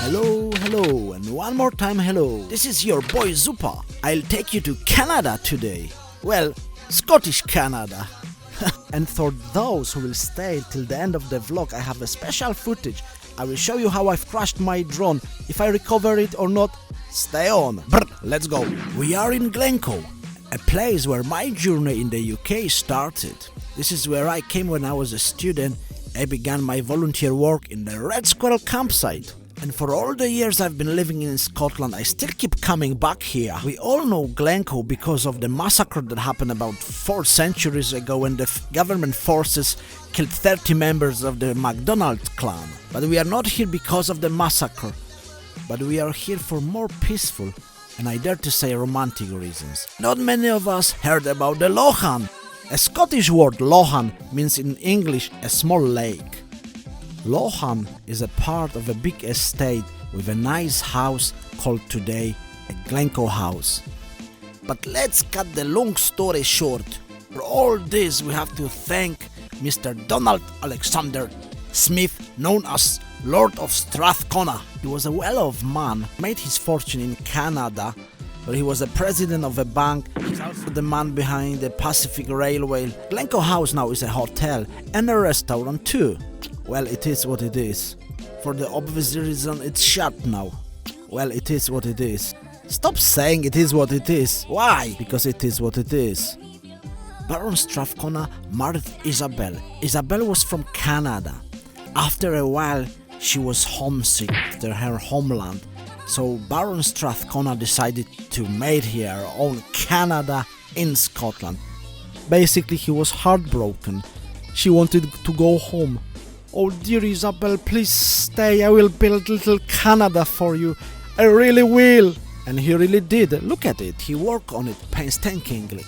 Hello, and one more time hello. This is your boy Zupa. I'll take you to Canada today. Well, Scottish Canada. And for those who will stay till the end of the vlog, I have a special footage. I will show you how I've crashed my drone. If I recover it or not, stay on. Brr, let's go. We are in Glencoe, a place where my journey in the UK started. This is where I came when I was a student. I began my volunteer work in the Red Squirrel campsite. And for all the years I've been living in Scotland, I still keep coming back here. We all know Glencoe because of the massacre that happened about 4 centuries ago when the government forces killed 30 members of the MacDonald clan. But we are not here because of the massacre, but we are here for more peaceful and I dare to say romantic reasons. Not many of us heard about the Lochan. A Scottish word Lochan means in English a small lake. Lochan is a part of a big estate with a nice house called today a Glencoe house. But let's cut the long story short. For all this we have to thank Mr. Donald Alexander Smith, known as Lord of Strathcona. He was a well-off man, made his fortune in Canada, where he was the president of a bank. He's also the man behind the Pacific Railway. Glencoe House now is a hotel and a restaurant too. Well, it is what it is. For the obvious reason, it's shut now. Well, it is what it is. Stop saying it is what it is. Why? Because it is what it is. Baron Strathcona married Isabella. Isabella was from Canada. After a while, she was homesick after her homeland. So Baron Strathcona decided to make her own Canada in Scotland. Basically, he was heartbroken. She wanted to go home. Oh dear Isabel, please stay, I will build little Canada for you, I really will. And he really did, look at it, he worked on it painstakingly.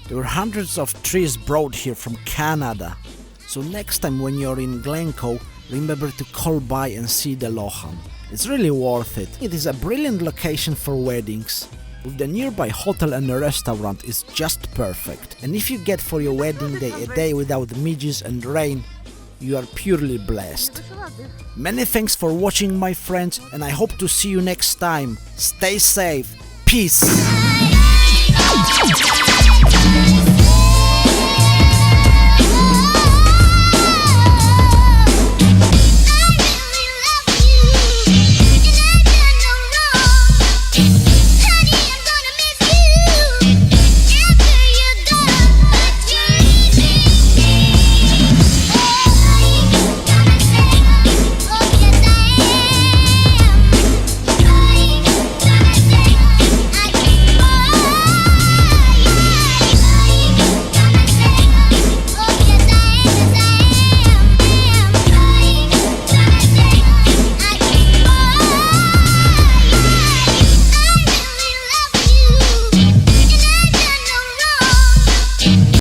There were hundreds of trees brought here from Canada. So next time when you're in Glencoe, remember to call by and see the Lochan. It's really worth it. It is a brilliant location for weddings. With the nearby hotel and a restaurant is just perfect. And if you get for your wedding day a day without midges and rain, you are purely blessed. Many thanks for watching, my friends, and I hope to see you next time. Stay safe. Peace.